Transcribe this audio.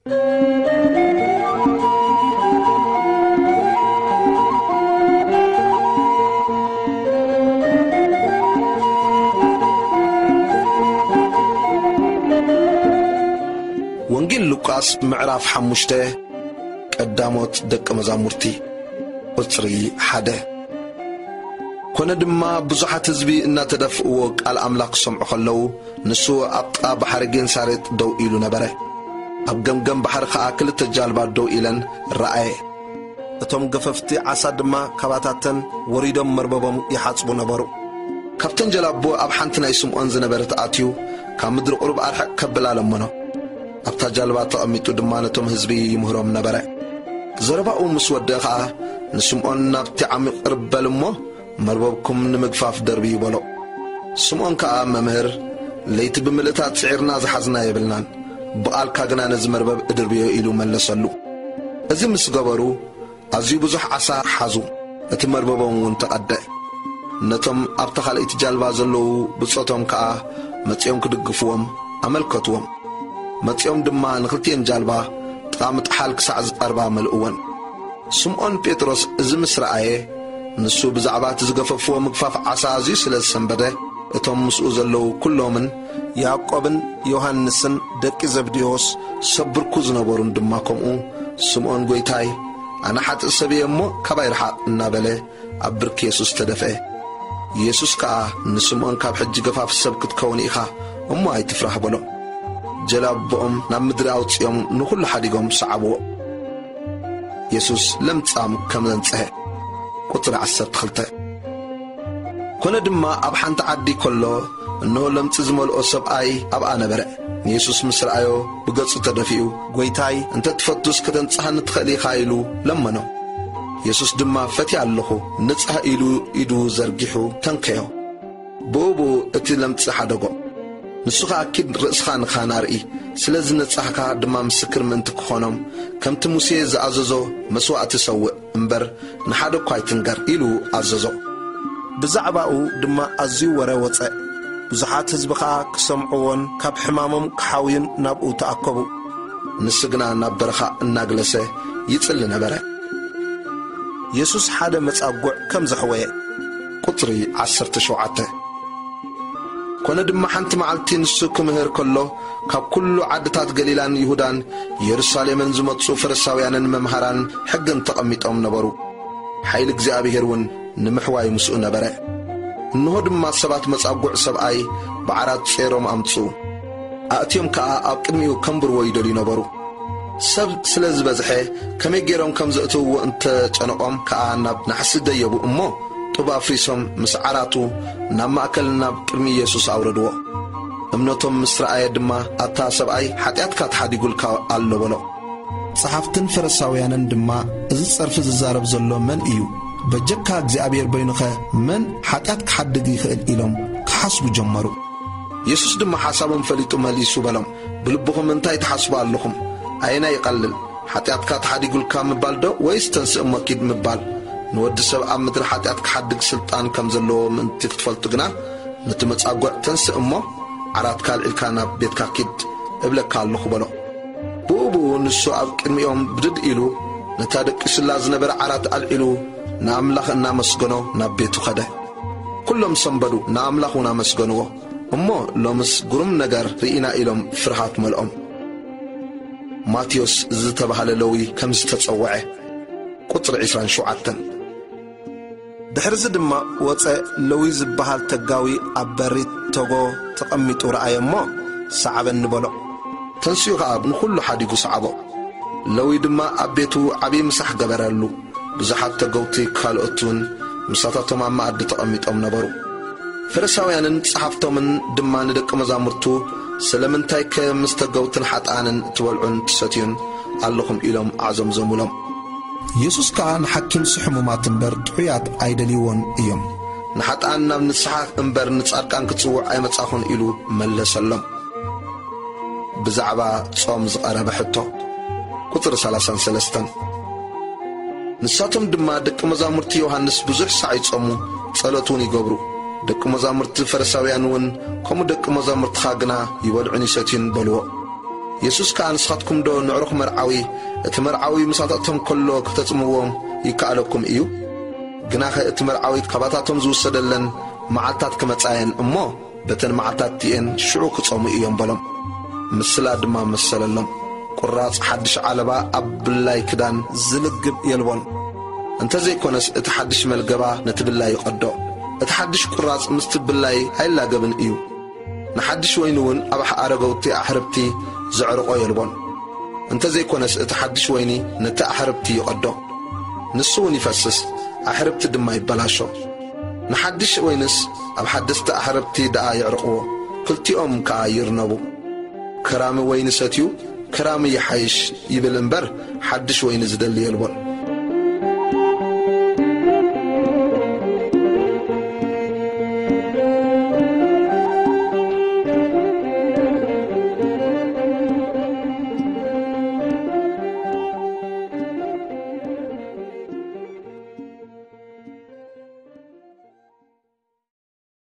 ወንጌል ሉቃስ ምዕራፍ 5 ቀዳሞት ደቀ መዛሙርቲ ቁጥሪ 1 ኮነ ድማ ብዙሓት ህዝቢ እናተደፍእዎ ቃል አምላክ ሰምዑ ከለው ንሱ አጣ ባሕሪ ጌንሳሬጥ ደው ኢሉ ነበረ። ኣብ ገምገም ባሕሪ ከዓ ክልተ ጃልባ ደው ኢለን ረአየ። እቶም ገፈፍቲ ዓሳ ድማ ካባታተን ወሪዶም መርበቦም ይሓጽቡ ነበሩ። ካብተን ጀላቦ ኣብ ሓንቲ ናይ ስምዖን ዝነበረት ኣትዩ ካብ ምድሪ ቁርብ ኣርሕቕ ከብል ኣለመኖ። ኣብታ ጃልባ ተቐሚጡ ድማ ነቶም ህዝቢ ይምህሮም ነበረ። ዘረባኡ ምስ ወደአ ከዓ ንስምዖን ናብቲ ዓሚቕ ቅርበል እሞ መርበብኩም ንምግፋፍ ደርቢ ይበሎ። ስምዖን ከዓ መምህር ለይቲ ብምልእታት ጽዒርና ዝሓዝና የብልናን በኣልካ ግና ነዚ መርበብ እድርብዮ ኢሉ መለሰሉ። እዚ ምስ ገበሩ ኣዝዩ ብዙሕ ዓሳ ሓዙ። እቲ መርበቦም እውን ተቐድዐ። ነቶም ኣብታ ካልእቲ ጃልባ ዘለዉ ብጾቶም ከዓ መጺኦም ክድግፍዎም ኣመልከትዎም። መጺኦም ድማ ንኽልቲአን ጃልባ ጥቓሚ ጥሓል ክሳዕ ዝቐርባ መልእወን። ስምዖን ጴጥሮስ እዚ ምስ ረአየ ንሱ ብዛዕባ እቲ ዝገፈፍዎ ምግፋፍ ዓሳ ኣዝዩ ስለ ዝሰንበደ እቶም ምስኡ ዘለዉ ኩሎምን ያዕቆብን ዮሐንስን ደቂ ዘብዴዎስ ሰብርኩ ዝነበሩን ድማ ከምኡ ስምዖን ጐይታይ ኣነ ሓጥእ ሰብ እየ እሞ ካባይ ርሓቕ እናበለ ኣብ ብርኪ ኢየሱስ ተደፍአ። ኢየሱስ ከዓ ንስምዖን ካብ ሕጂ ገፋፍ ሰብ ክትከውን ኢኻ እሞ ኣይትፍራህ በሎ። ጀላቦኦም ናብ ምድሪ ኣውፂኦም ንኹሉ ሓዲጎም ሰዓብዎ። ኢየሱስ ለምጻም ከም ዘንጽሐ ቁጥሪ 12 ኮነ ድማ ኣብ ሓንቲ ዓዲ ከሎ እነሆ ለምጽ ዝመልኦ ሰብኣይ ኣብኣ ነበረ። ኢየሱስ ምስ ረአዮ ብገጹ ተደፊኡ ጐይታይ እንተ ትፈቱስ ከተንጽሐኒ ትኽእል ኢኻ ኢሉ ለመኖ። ኢየሱስ ድማ ፈትያ ኣለኹ ንጽሕ ኢሉ ኢዱ ዘርጊሑ ተንከዮ። ብኡቡ እቲ ለምጽ ሓደጎ። ንሱ ከዓ ኪድ ርእስኻ ንኻ ናርኢ ስለዚ ነጻሕካ ድማ ምስክር ምእንቲ ክኾኖም ከምቲ ሙሴ ዝኣዘዞ መስዋዕቲ ሰውእ እምበር ንሓደ እኳ ኣይትንገር ኢሉ ኣዘዞ። ብዛዕባኡ ድማ ኣዝዩ ወረ ወፀእ። ብዙሓት ህዝቢ ከዓ ክሰምዕዎን ካብ ሕማሞም ክሓውዩን ናብኡ ተኣከቡ። ንሱ ግና ናብ በረኻ እናግለሰ ይጽሊ ነበረ። ኢየሱስ ሓደ መጻጉዕ ከም ዘሕወየ ቁጥሪ 17 ኮነ ድማ ሓንቲ መዓልቲ ንሱ ክምህር ከሎ ካብ ኩሉ ዓድታት ገሊላን ይሁዳን ኢየሩሳሌምን ዝመጹ ፈሪሳውያንን መምሃራን ሕግን ተቐሚጦም ነበሩ። ሓይሊ እግዚአብሔር እውን ንምሕዋይ ምስኡ ነበረ። እንሆ ድማ ሰባት መጻጉዕ ሰብኣይ ብዓራት ጼሮም ኣምፁ። ኣእትዮም ከዓ ኣብ ቅድሚኡ ከንብርዎ ይደልዩ ነበሩ። ሰብ ስለ ዝበዝሐ ከመይ ገይሮም ከም ዘእትውዎ እንተጨነቖም ከዓ ናብ ናሕሲ ደየቡ እሞ ጡብ ኣፍሪሶም ምስ ዓራቱ ናብ ማእከል ናብ ቅድሚ ኢየሱስ ኣውረድዎ። እምነቶም ምስ ረአየ ድማ ኣታ ሰብኣይ ሓጢኣትካ ተሓዲጉልካ ኣሎ በሎ። ጸሓፍትን ፈሪሳውያንን ድማ እዚ ጸርፊ ዝዛረብ ዘሎ መን እዩ? በጀካ እግዚአብሔር በይኑኸ መን ሓጢኣት ክሓድግ ይኽእል ኢሎም ክሓስቡ ጀመሩ። ኢየሱስ ድማ ሓሳቦም ፈሊጡ መሊሱ በሎም ብልብኹም እንታይ ትሓስቡ ኣለኹም? ኣይና ይቐልል ሓጢኣትካ ተሓዲጉልካ ምባል ዶ ወይስ ተንስእ መኪድ ምባል? ንወዲ ሰብ ኣብ ምድሪ ሓጢኣት ክሓድግ ስልጣን ከም ዘለዎ ምእንቲ ክትፈልጡ ግና ነቲ መጻጉዕ ተንስእ እሞ ዓራትካ ልዒልካ ናብ ቤትካ ኪድ እብለካ ኣለኹ በሎ። ብኡብኡ ንሱ ኣብ ቅድሚኦም ብድድ ኢሉ ነታ ደቂሱላ ዝነበረ ዓራት ኣልዒሉ ንኣምላኽ እናመስገኖ ናብ ቤቱ ኸደ። ኩሎም ሰንበዱ ንኣምላኽ እውን ኣመስገንዎ እሞ ሎምስ ጉሩም ነገር ርኢና ኢሎም ፍርሃት መልኦም። ማቴዎስ ዝተባሃለ ለዊ ከም ዝተጸውዐ ቁጥሪ 27 ድሕርዚ ድማ ወፀ ለዊ ዝበሃል ተጋዊ ኣብ በሪ ተጎ ተቐሚጡ ረአየ እሞ ሰዓበኒ በሎ። ተንስኡ ከዓ ንኹሉ ሓዲጉ ሰዓቦ። ለዊ ድማ ኣብ ቤቱ ዓብዪ ምሳሕ ገበረሉ። ብዙሓት ተገውቲ ካልኦትን ምሳታቶም ኣብ ማኣዲ ተቐሚጦም ነበሩ። ፈሪሳውያንን ጸሓፍቶምን ድማ ንደቂ መዛሙርቱ ስለምንታይ ከምስ ተገውትን ሓጣንን ትበልዑን ትሰትዩን ኣለኹም ኢሎም ኣዕዘምዘሙሎም። ኢየሱስ ከዓ ንሓኪም ሕሙማት እምበር ጥዑያት ኣይደልይዎን እዮም፣ ንሓጣን ናብ ንስሓ እምበር ንጻድቃን ክጽውዕ ኣይመጻኹን ኢሉ መለሰሎም። ብዛዕባ ጾም ዝቐረበ ሕቶ ቁጥሪ 33 ንሳቶም ድማ ደቂ መዛሙርቲ ዮሐንስ ብዙሕ ሰዓት ይጾሙ ጸሎቱን ይገብሩ። ደቂ መዛሙርቲ ፈሪሳውያን እውን ከምኡ ደቂ መዛሙርትኻ ግና ይበልዑን ይሰትዩን በልዎ። يسوس كان سخطكم دو نعرخ مرعوي اتمرعوي مساطتهم كله كتتموهم يكالكم إيو جناخ اتمرعوي كباتاتهم زوسدلن معتات كمتعين أمو بتن معتات تين شعو كتصومي إيوم بلم مسلا دما مسللم قراص حدش علبا أبلاي كدان زلقب يلبون انت زي كونس اتحدش ملقبا نتبلاي يقدو اتحدش قراص مستبلاي هايلا قبن إيو نحدش وينون أبح أرقوتي أحربتي زعرقو يلبون انت زي كونس اتحدش ويني نتا أحربتي يقدو نسون يفسس أحربتي دما يبلاشو نحدش وينس أبحدست أحربتي دا يعرقو كلتي كاير نبو كرامي وين ستيو كرامي يحيش يبل انبر حدش وين زدل يلبون